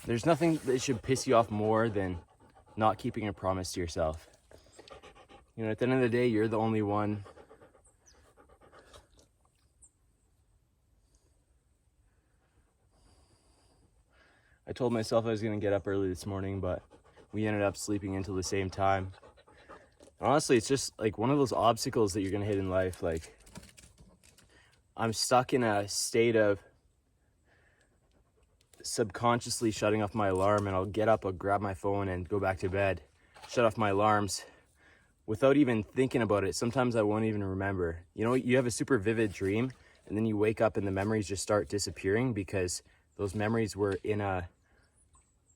There's nothing that should piss you off more than not keeping a promise to yourself. You know, at the end of the day, you're the only one I told myself I was going to get up early this morning, but we ended up sleeping until the same time. Honestly, it's just like one of those obstacles that you're going to hit in life. Like, I'm stuck in a state of subconsciously shutting off my alarm, and I'll get up, I'll grab my phone and go back to bed, shut off my alarms without even thinking about it. Sometimes I won't even remember. You know, you have a super vivid dream and then you wake up and the memories just start disappearing because those memories were in a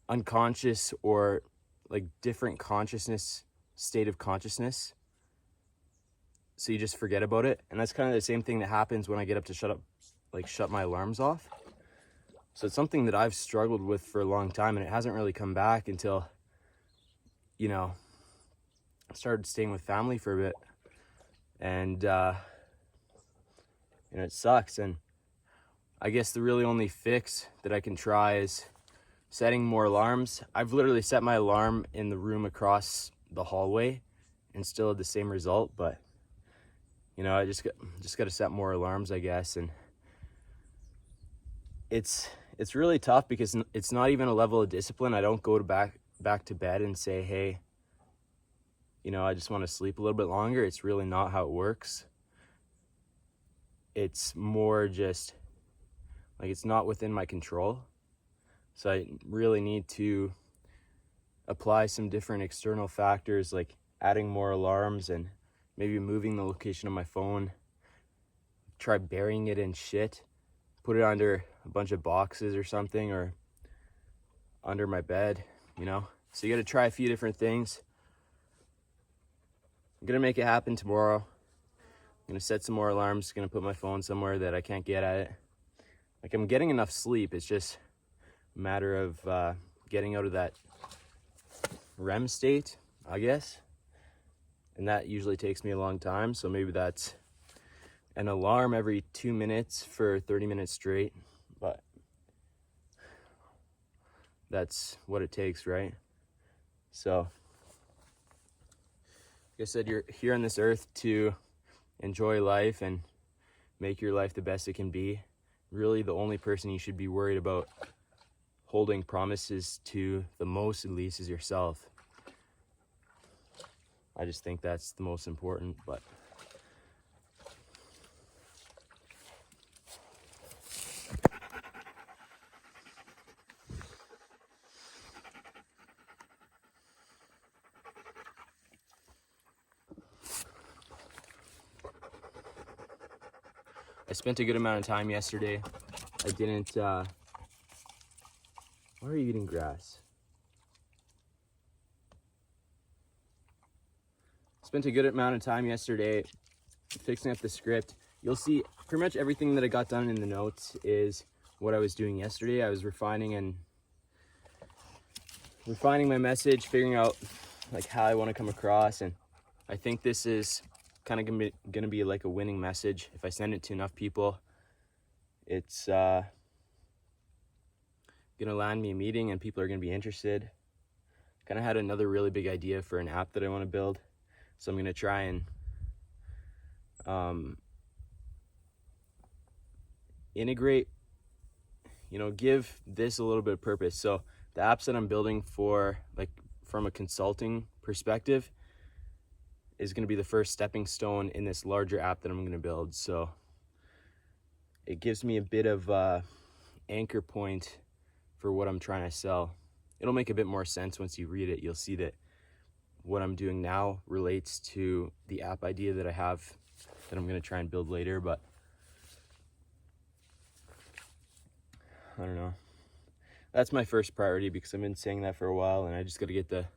unconscious or like different consciousness state of consciousness, so you just forget about it. And that's kind of the same thing that happens when I get up to shut my alarms off. So it's something that I've struggled with for a long time, and it hasn't really come back until, you know, I started staying with family for a bit, and you know, it sucks. And I guess the really only fix that I can try is setting more alarms. I've literally set my alarm in the room across the hallway and still had the same result, but you know, I just got to set more alarms, I guess. And it's really tough because it's not even a level of discipline. I don't go back to bed and say, hey, you know, I just want to sleep a little bit longer. It's really not how it works. It's more just like it's not within my control. So I really need to apply some different external factors, like adding more alarms and maybe moving the location of my phone. Try burying it in shit. Put it under a bunch of boxes or something, or under my bed, you know? So you got to try a few different things. I'm going to make it happen tomorrow. I'm going to set some more alarms. Going to put my phone somewhere that I can't get at it. Like, I'm getting enough sleep. It's just a matter of getting out of that REM state, I guess. And that usually takes me a long time. So maybe that's an alarm every 2 minutes for 30 minutes straight. But that's what it takes, right? So, like I said, you're here on this earth to enjoy life and make your life the best it can be. Really, the only person you should be worried about holding promises to the most, at least, is yourself. I just think that's the most important, but I spent a good amount of time yesterday. I didn't, why are you eating grass? Spent a good amount of time yesterday fixing up the script. You'll see pretty much everything that I got done in the notes is what I was doing yesterday. I was refining my message, figuring out like how I want to come across, and I think this is kind of gonna be like a winning message. If I send it to enough people, it's gonna land me a meeting and people are gonna be interested. Kind of had another really big idea for an app that I want to build, so I'm gonna try and integrate, you know, give this a little bit of purpose. So the apps that I'm building for, like, from a consulting perspective, is going to be the first stepping stone in this larger app that I'm going to build. So it gives me a bit of anchor point for what I'm trying to sell. It'll make a bit more sense once you read it. You'll see that what I'm doing now relates to the app idea that I have that I'm going to try and build later, but I don't know. That's my first priority because I've been saying that for a while, and I just got to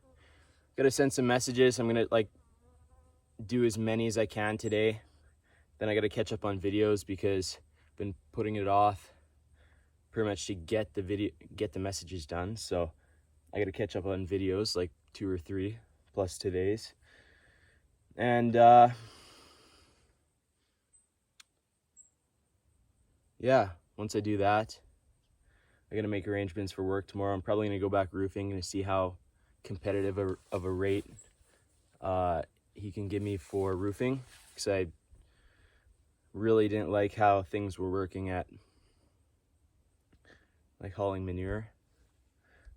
send some messages. I'm going to do as many as I can today. Then I got to catch up on videos because I've been putting it off pretty much to get the messages done. So I got to catch up on videos, like 2 or 3 plus today's. And yeah, once I do that, I I gotta make arrangements for work tomorrow. I'm probably gonna go back roofing and see how competitive of a rate he can give me for roofing, because I really didn't like how things were working at like hauling manure.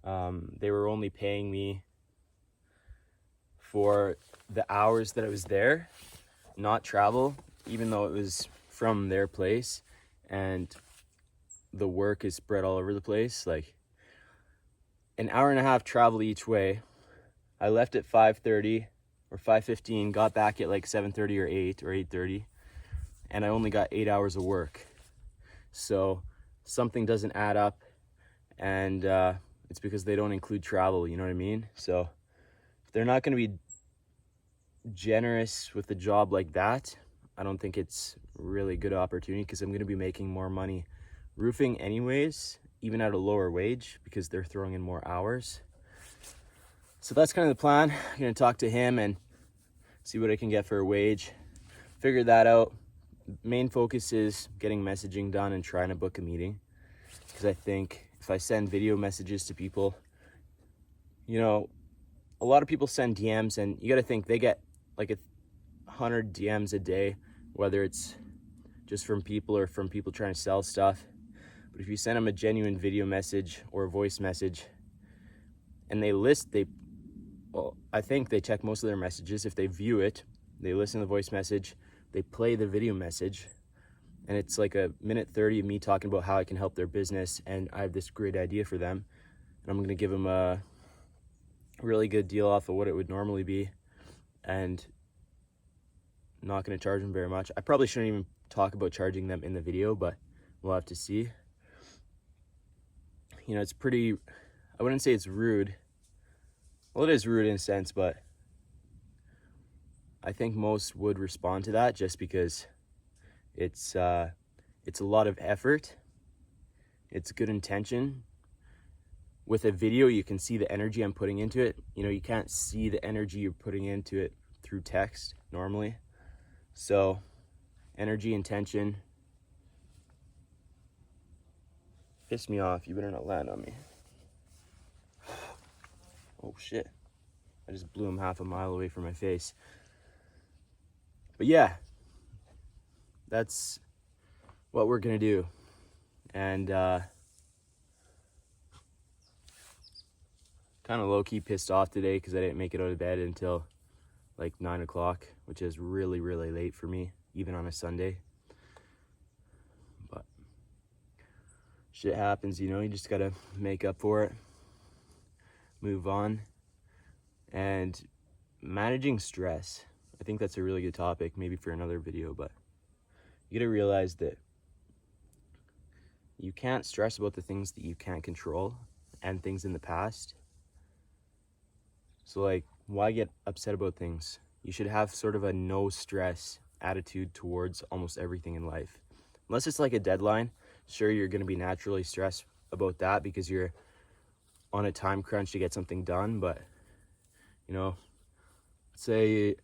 They were only paying me for the hours that I was there, not travel, even though it was from their place and the work is spread all over the place. Like an hour and a half travel each way. I left at 5:30 or 5:15, got back at like 7:30 or 8 or 8:30, and I only got 8 hours of work. So something doesn't add up, and it's because they don't include travel, you know what I mean? So if they're not going to be generous with a job like that, I don't think it's really good opportunity, because I'm going to be making more money roofing anyways, even at a lower wage, because they're throwing in more hours. So that's kind of the plan. I'm going to talk to him and see what I can get for a wage, figure that out. Main focus is getting messaging done and trying to book a meeting, because I think if I send video messages to people, you know, a lot of people send DMs, and you got to think they get like 100 DMs a day, whether it's just from people or from people trying to sell stuff. But if you send them a genuine video message or a voice message and I think they check most of their messages. If they view it, they listen to the voice message, they play the video message, and it's like a minute 30 of me talking about how I can help their business, and I have this great idea for them, and I'm going to give them a really good deal off of what it would normally be, and I'm not going to charge them very much. I probably shouldn't even talk about charging them in the video, but we'll have to see. You know, it's pretty, I wouldn't say it's rude. Well, it is rude in a sense, but I think most would respond to that, just because it's a lot of effort. It's good intention. With a video, you can see the energy I'm putting into it. You know, you can't see the energy you're putting into it through text normally. So, energy, intention. Piss me off. You better not land on me. Oh shit. I just blew him half a mile away from my face. But yeah, that's what we're gonna do. And kind of low-key pissed off today because I didn't make it out of bed until like 9 o'clock, which is really, really late for me, even on a Sunday. But shit happens, you know, you just gotta make up for it, move on. And managing stress, I think that's a really good topic, maybe for another video, but you gotta realize that you can't stress about the things that you can't control and things in the past. So like, why get upset about things? You should have sort of a no stress attitude towards almost everything in life. Unless it's like a deadline, sure, you're gonna be naturally stressed about that because you're on a time crunch to get something done. But you know, say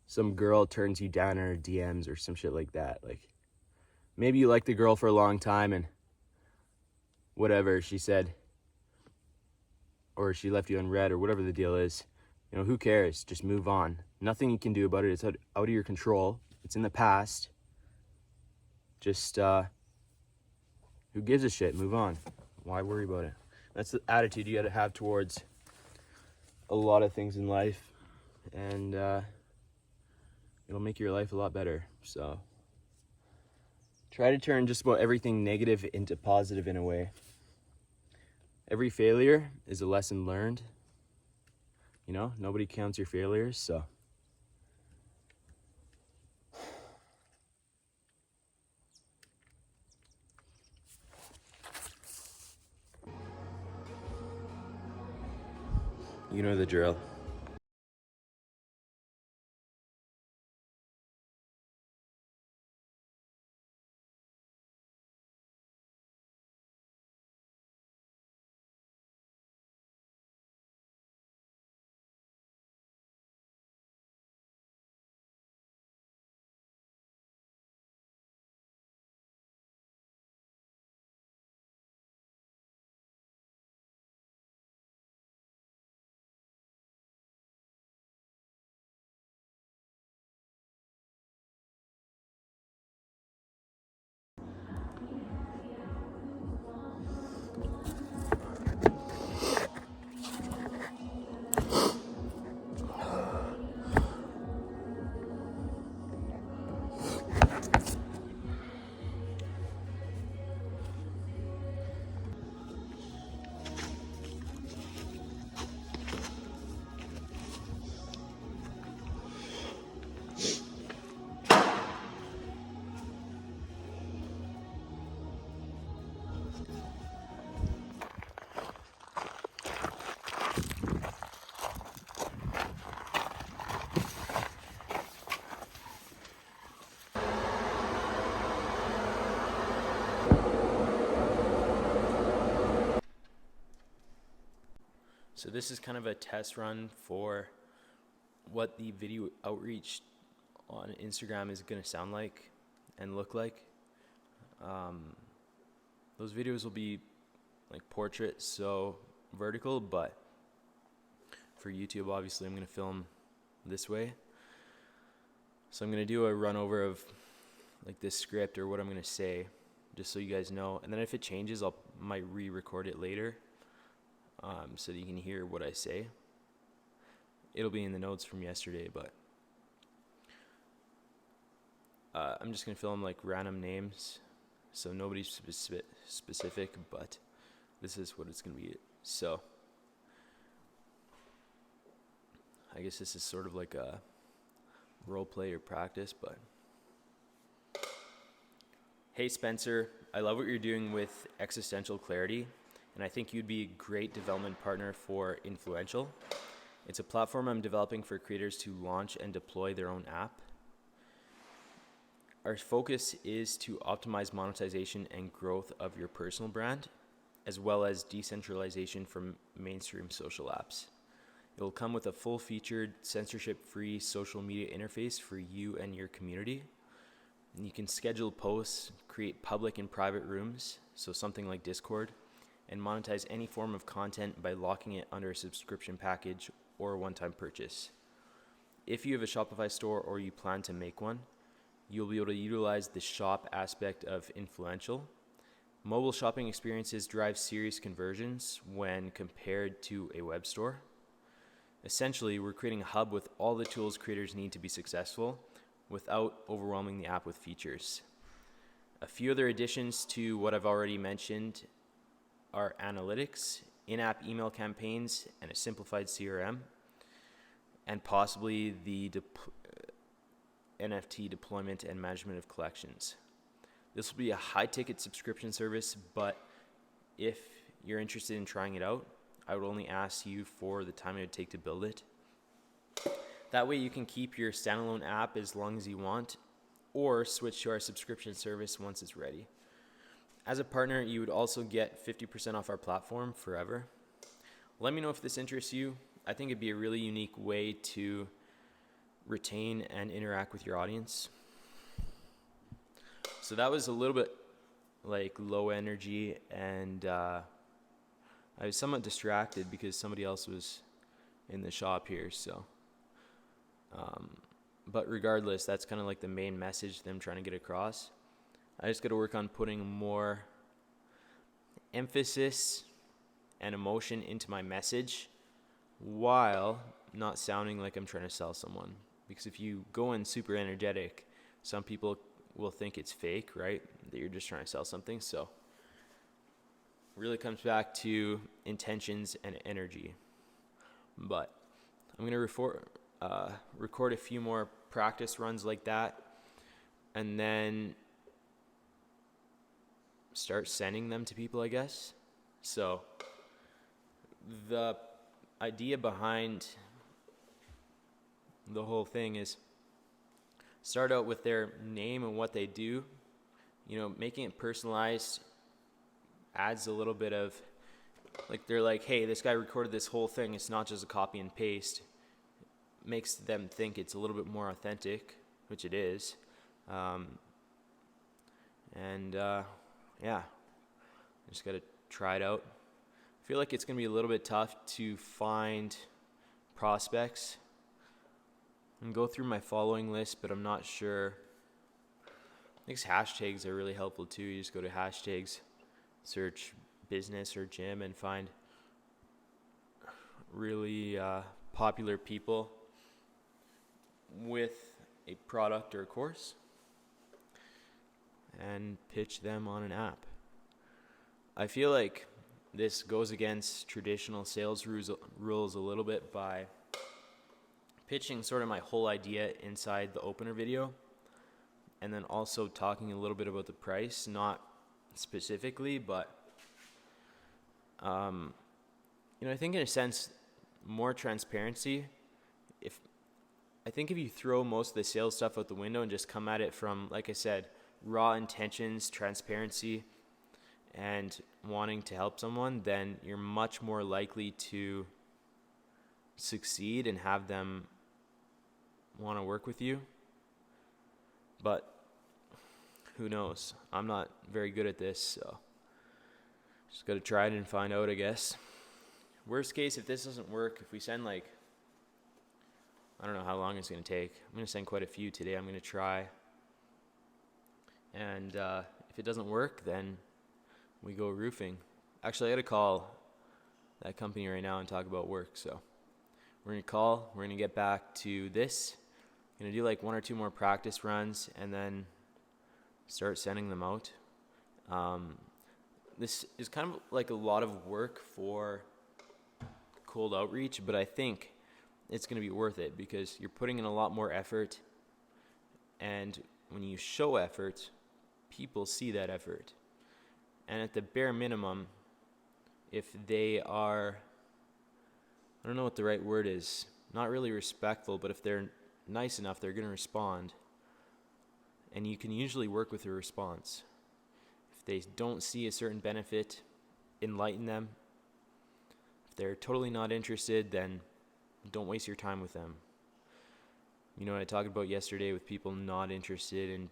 some girl turns you down in her DMs or some shit like that. Like, maybe you liked the girl for a long time and whatever she said, or she left you unread, or whatever the deal is. You know, who cares? Just move on. Nothing you can do about it. It's out of your control. It's in the past. Just, who gives a shit? Move on. Why worry about it? That's the attitude you gotta have towards a lot of things in life, and it'll make your life a lot better. So try to turn just about everything negative into positive in a way. Every failure is a lesson learned. You know, nobody counts your failures, so you know the drill. So this is kind of a test run for what the video outreach on Instagram is going to sound like and look like. Those videos will be like portraits, so vertical, but for YouTube, obviously, I'm going to film this way. So I'm going to do a run over of like this script or what I'm going to say, just so you guys know. And then if it changes, might re-record it later, so that you can hear what I say. It'll be in the notes from yesterday, but I'm just going to film like random names, so nobody's specific, but this is what it's going to be. So I guess this is sort of like a role play or practice, but hey Spencer, I love what you're doing with existential clarity, and I think you'd be a great development partner for Influential. It's a platform I'm developing for creators to launch and deploy their own app. Our focus is to optimize monetization and growth of your personal brand, as well as decentralization from mainstream social apps. It will come with a full-featured, censorship-free social media interface for you and your community. And you can schedule posts, create public and private rooms, so something like Discord, and monetize any form of content by locking it under a subscription package or a one-time purchase. If you have a Shopify store or you plan to make one, you'll be able to utilize the shop aspect of Influential. Mobile shopping experiences drive serious conversions when compared to a web store. Essentially, we're creating a hub with all the tools creators need to be successful without overwhelming the app with features. A few other additions to what I've already mentioned are analytics, in-app email campaigns, and a simplified CRM, and possibly the NFT deployment and management of collections. This will be a high-ticket subscription service, but if you're interested in trying it out, I would only ask you for the time it would take to build it. That way you can keep your standalone app as long as you want, or switch to our subscription service once it's ready. As a partner, you would also get 50% off our platform forever. Let me know if this interests you. I think it'd be a really unique way to retain and interact with your audience. So that was a little bit like low energy, and I was somewhat distracted because somebody else was in the shop here. So, but regardless, that's kind of like the main message that I'm trying to get across. I just got to work on putting more emphasis and emotion into my message while not sounding like I'm trying to sell someone. Because if you go in super energetic, some people will think it's fake, right? That you're just trying to sell something. So it really comes back to intentions and energy. But I'm going to record a few more practice runs like that, and then start sending them to people, I guess. So the idea behind the whole thing is start out with their name and what they do. You know, making it personalized adds a little bit of, like, they're like, hey, this guy recorded this whole thing. It's not just a copy and paste. Makes them think it's a little bit more authentic, which it is. Yeah, just got to try it out. I feel like it's going to be a little bit tough to find prospects and go through my following list, but I'm not sure. I think hashtags are really helpful too. You just go to hashtags, search business or gym, and find really popular people with a product or a course and pitch them on an app. I feel like this goes against traditional sales rules a little bit by pitching sort of my whole idea inside the opener video, and then also talking a little bit about the price, not specifically, but I think in a sense more transparency. If you throw most of the sales stuff out the window and just come at it from, like I said, raw intentions, transparency, and wanting to help someone, then you're much more likely to succeed and have them want to work with you. But who knows? I'm not very good at this, so just got to try it and find out, I guess. Worst case, if this doesn't work, if we send I don't know how long it's going to take. I'm going to send quite a few today. I'm going to try. And if it doesn't work, then we go roofing. Actually, I got to call that company right now and talk about work. So we're going to call. We're going to get back to this. I'm going to do 1 or 2 more practice runs and then start sending them out. This is kind of a lot of work for cold outreach, but I think it's going to be worth it because you're putting in a lot more effort, and when you show effort, people see that effort. And at the bare minimum, if they are, I don't know what the right word is, not really respectful, but if they're nice enough, they're going to respond. And you can usually work with a response. If they don't see a certain benefit, enlighten them. If they're totally not interested, then don't waste your time with them. You know what I talked about yesterday with people not interested in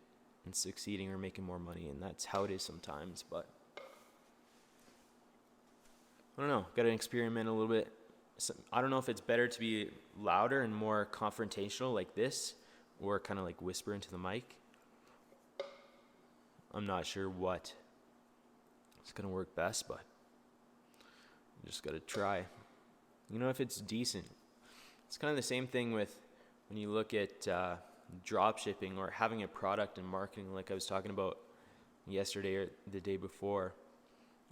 succeeding or making more money, and that's how it is sometimes. But I don't know, got to experiment a little bit. I don't know if it's better to be louder and more confrontational like this, or kind of whisper into the mic. I'm not sure what is going to work best, but just got to try. If it's decent. It's kind of the same thing with when you look at drop shipping or having a product and marketing, like I was talking about yesterday or the day before,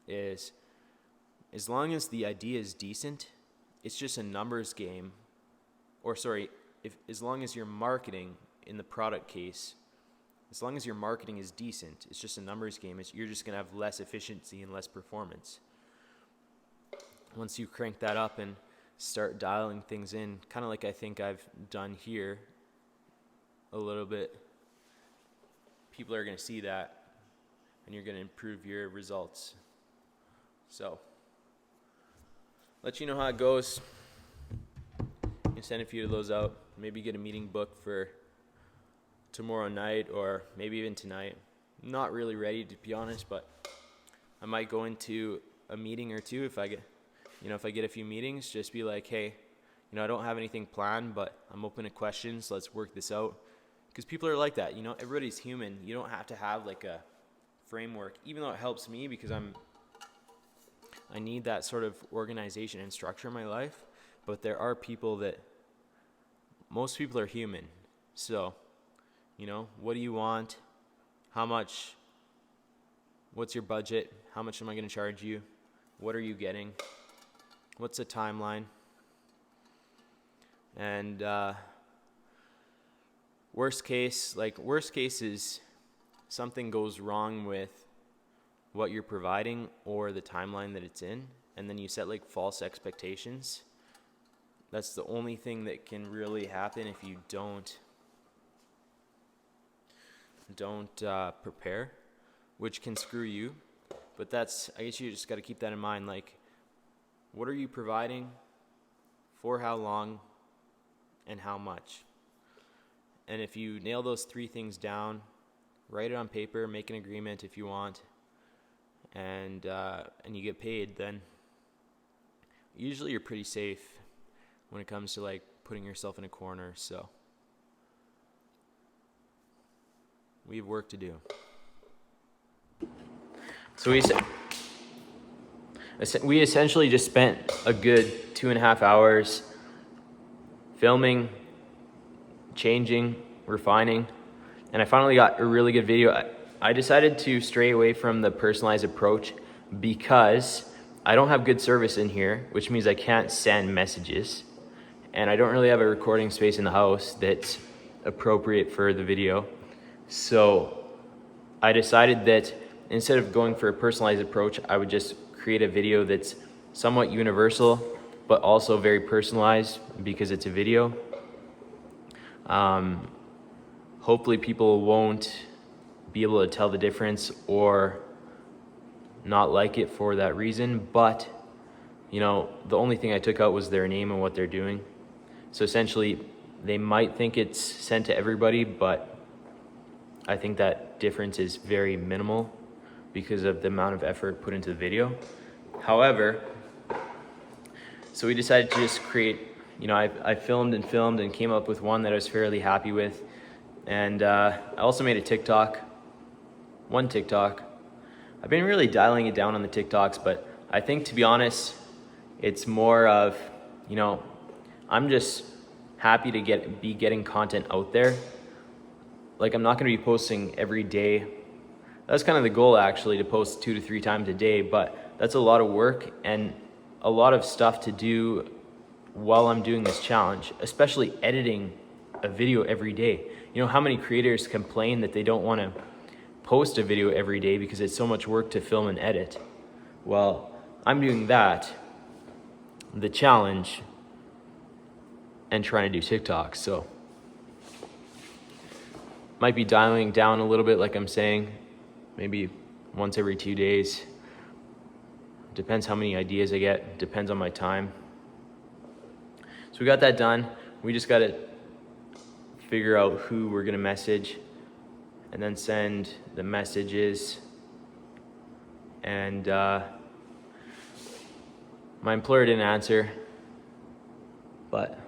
is as long as the idea is decent, it's just a numbers game. As long as your marketing in the product case, as long as your marketing is decent, it's just a numbers game. You're just going to have less efficiency and less performance. Once you crank that up and start dialing things in, kind of like I think I've done here a little bit, people are going to see that and you're going to improve your results. So, let you know how it goes. You can send a few of those out. Maybe get a meeting booked for tomorrow night or maybe even tonight. I'm not really ready, to be honest, but I might go into a meeting or two if I get a few meetings, just be like, hey, I don't have anything planned, but I'm open to questions. Let's work this out. Because people are like that. Everybody's human. You don't have to have a framework, even though it helps me because I need that sort of organization and structure in my life. But there are people most people are human. So, what do you want? How much? What's your budget? How much am I going to charge you? What are you getting? What's the timeline? And worst case is something goes wrong with what you're providing or the timeline that it's in, and then you set false expectations. That's the only thing that can really happen if you don't prepare, which can screw you. But I guess you just got to keep that in mind. What are you providing, for how long, and how much? And if you nail those 3 things down, write it on paper, make an agreement if you want, and you get paid, then usually you're pretty safe when it comes to putting yourself in a corner. So we have work to do. So we essentially just spent a good 2.5 hours filming, changing, refining, and I finally got a really good video. I decided to stray away from the personalized approach because I don't have good service in here, which means I can't send messages, and I don't really have a recording space in the house that's appropriate for the video. So I decided that instead of going for a personalized approach, I would just create a video that's somewhat universal, but also very personalized because it's a video. Hopefully people won't be able to tell the difference or not like it for that reason, but you know, the only thing I took out was their name and what they're doing. So essentially, they might think it's sent to everybody, but I think that difference is very minimal because of the amount of effort put into the video. However, so we decided to just create, you know, I filmed and came up with one that I was fairly happy with. And I also made a TikTok, one TikTok. I've been really dialing it down on the TikToks, but I think, to be honest, it's more of, you know, I'm just happy to be getting content out there. Like, I'm not gonna be posting every day. That's kind of the goal, actually, to post 2 to 3 times a day, but that's a lot of work and a lot of stuff to do while I'm doing this challenge, especially editing a video every day. You know how many creators complain that they don't want to post a video every day because it's so much work to film and edit? Well, I'm doing that, the challenge, and trying to do TikTok. So might be dialing down a little bit, like I'm saying, maybe once every 2 days. Depends how many ideas I get, depends on my time. So we got that done. We just got to figure out who we're gonna message and then send the messages. And my employer didn't answer, but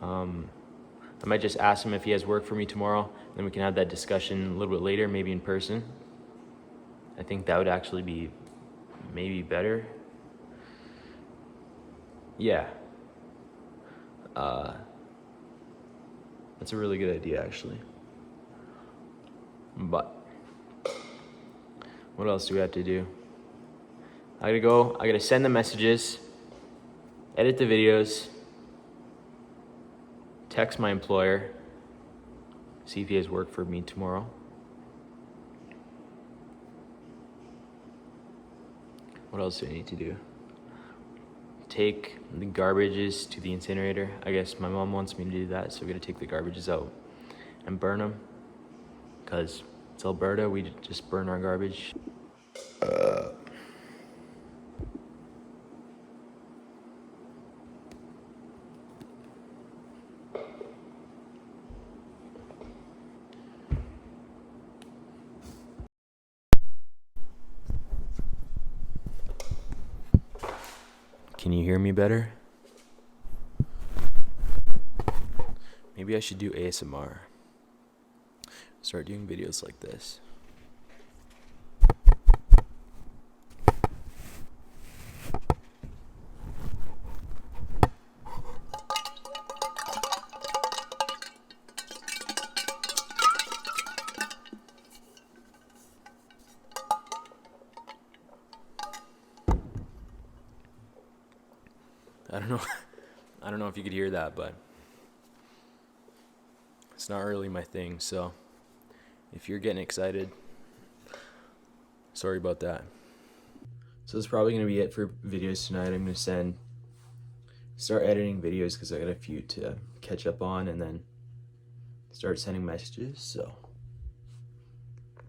I might just ask him if he has work for me tomorrow, and then we can have that discussion a little bit later, maybe in person. I think that would actually be maybe better. Yeah. That's a really good idea, actually. But what else do we have to do? I gotta send the messages, edit the videos, text my employer, see if he has work for me tomorrow. What else do I need to do? Take the garbages to the incinerator. I guess my mom wants me to do that, so we're gonna take the garbages out and burn them, because it's Alberta, we just burn our garbage. Can you hear me better? Maybe I should do ASMR. Start doing videos like this. I don't know if you could hear that, but it's not really my thing, so if you're getting excited, sorry about that. So that's probably going to be it for videos tonight. I'm going to start editing videos because I got a few to catch up on, and then start sending messages, so